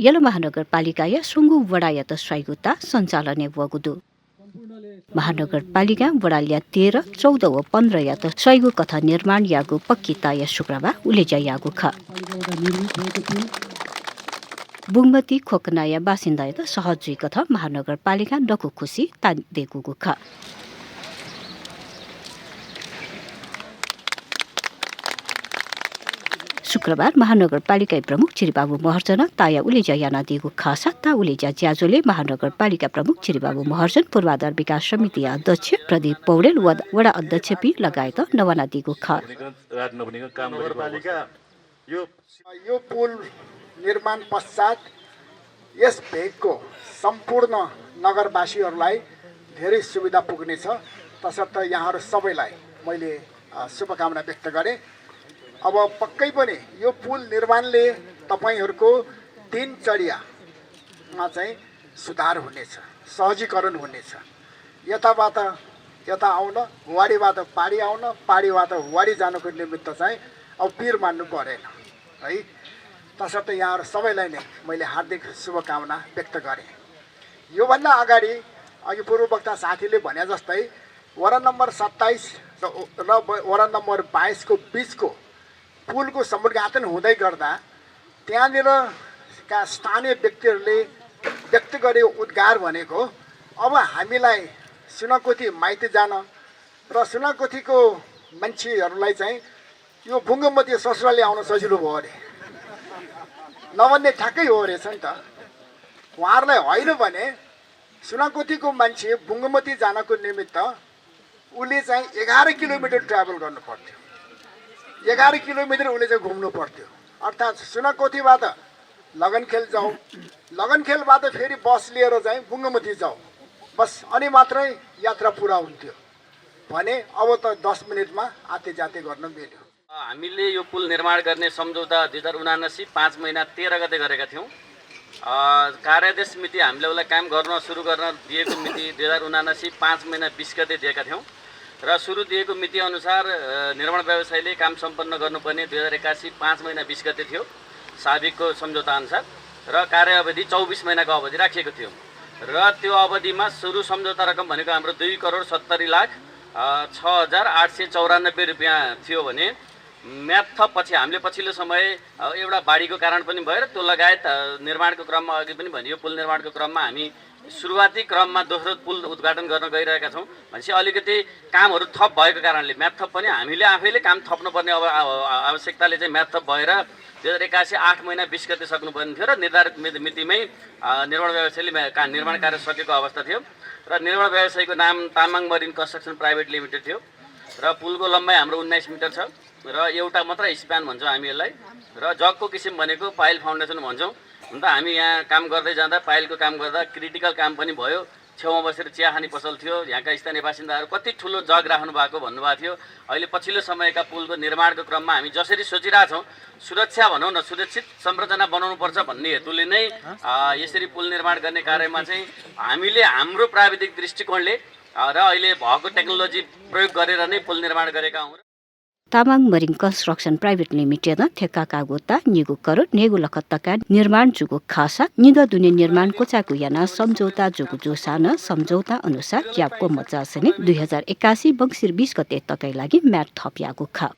Yellow महानगरपालिका या सुंगु वडायत स्वाइगुता सञ्चालन वगुदु महानगरपालिका वडाल्या 13, 14 व 15 यात स्वाइगु कथा निर्माण यागु पक्किता या शुक्रबार उलेजा यागु ख बुङमती खोकनाया बासिन्दा त सहजै कथा महानगरपालिका डकु खुसी ता देगुगु ख शुक्रबार महानगरपालिका प्रमुख चिरिबाबु महर्जन ताया उलेजा याना दिगु खासा ता उलेजा ज्याजोले महानगरपालिका प्रमुख चिरिबाबु महर्जन पूर्वाधार विकास समिति अध्यक्ष प्रदीप पौडेल वडा अध्यक्ष पी लगायत नवना दिगु ख यो पुल निर्माण पश्चात यस भेगको सम्पूर्ण नगरवासीहरूलाई धेरै सुविधा पुग्नेछ तसर्थ यहाँहरू सबैलाई मैले शुभकामना व्यक्त गरेँ। अब पक्कै पनि यो पुल निर्माणले तपाईहरूको दिनचर्यामा चाहिँ सुधार हुनेछ, सहजीकरण हुनेछ। यताबाट यता आउन, वाडीबाट पाडी आउन, पाडीबाट वाडी जानको निमित्त चाहिँ अब पिर मान्नु परेन है। तसर्थ यहाँहरू सबैलाई नै मैले हार्दिक शुभकामना व्यक्त गरेँ। योभन्दा अगाडि अघि पूर्ववक्ता साथीले भने जस्तै वडा नम्बर 27 र वडा नम्बर 22 को बीचको पुलको समुद्घाटन हुँदै गर्दा त्यहाँनिरका स्थानीय व्यक्तिहरूले व्यक्त गरेको उद्गार भनेको अब हामीलाई सुनकोठी माइती जान र सुनकोठीको मान्छेहरूलाई चाहिँ यो बुङ्गमती ससुराली आउन सजिलो भयो अरे, नभन्ने ठ्याक्कै हो रहेछ नि त। उहाँहरूलाई होइन भने सुनकोठीको मान्छे बुङ्गमती जानको निमित्त उसले चाहिँ 11 किलोमिटर ट्राभल गर्नु पर्थ्यो, 11 किलोमिटर उसले चाहिँ घुम्नु पर्थ्यो। अर्थात् सुनकोठीबाट लगनखेल जाऊ, लगनखेलबाट फेरि बस लिएर चाहिँ बुङ्गमती जाऊ, बस अनि मात्रै यात्रा पुरा हुन्थ्यो भने अब त 10 मिनटमा आते जाते गर्न मिल्यो। हामीले यो पुल निर्माण गर्ने सम्झौता 2079 5 महिना 13 गते गरेका थियौँ। कार्यादेश मिति हामीले उसलाई काम गर्न सुरु गर्न दिएको मिति 2079 5 महिना 20 गते दिएका थियौँ र सुरु दिएको मिति अनुसार निर्माण व्यवसायले काम सम्पन्न गर्नुपर्ने 2081 5 महिना 20 गते थियो साबिकको सम्झौता अनुसार र कार्य अवधि 24 महिनाको अवधि राखिएको थियो र त्यो अवधिमा सुरु सम्झौता रकम भनेको हाम्रो 2,70,06,894 रुपियाँ थियो भने म्याथ थप पछि हामीले पछिल्लो समय एउटा बाढीको कारण पनि भएर त्यो लगायत निर्माणको क्रममा अघि पनि भनियो पुल निर्माणको क्रममा हामी सुरुवाती क्रममा दोस्रो पुल उद्घाटन गर्न गइरहेका छौँ भनेपछि अलिकति कामहरू थप भएको कारणले म्याथ थप पनि हामीले आफैले काम थप्नुपर्ने आवश्यकताले चाहिँ म्याथ थप भएर 2081 8 महिना 20 गते सक्नुपर्ने थियो र निर्धारित मितिमै निर्माण व्यवसायले निर्माण कार्य सकेको अवस्था थियो र निर्माण व्यवसायको नाम Tamang marine construction private limited थियो र पुलको लम्बाइ हाम्रो 19 मिटर छ र एउटा मात्र स्प्यान भन्छौँ हामी यसलाई र जगको किसिम भनेको पाइल फाउन्डेसन भन्छौँ। हुन त हामी यहाँ काम गर्दै जाँदा पाइलको काम गर्दा क्रिटिकल काम पनि भयो, छेउमा बसेर चिया खाने पसल थियो, यहाँका स्थानीय बासिन्दाहरू कति ठुलो जग राख्नु भएको भन्नुभएको थियो। अहिले पछिल्लो समयका पुलको निर्माणको क्रममा हामी जसरी सोचिरहेछौँ सुरक्षा भनौँ न सुरक्षित संरचना बनाउनुपर्छ भन्ने हेतुले नै यसरी पुल निर्माण गर्ने कार्यमा चाहिँ हामीले हाम्रो प्राविधिक दृष्टिकोणले र अहिले भएको टेक्नोलोजी प्रयोग गरेर नै पुल निर्माण गरेका हौँ। Tamang marine construction private limited ठेक्का कागोता निगु करोड नेगु लखत्तका निर्माण जुगु खासा निद दुने निर्माण कोचाकु याना सम्झौता जुगु जोसाना सम्झौता अनुसार ज्यापको मचासने 2081 बंगसिर 20 गते तकै लागि म्याट थपियाको खा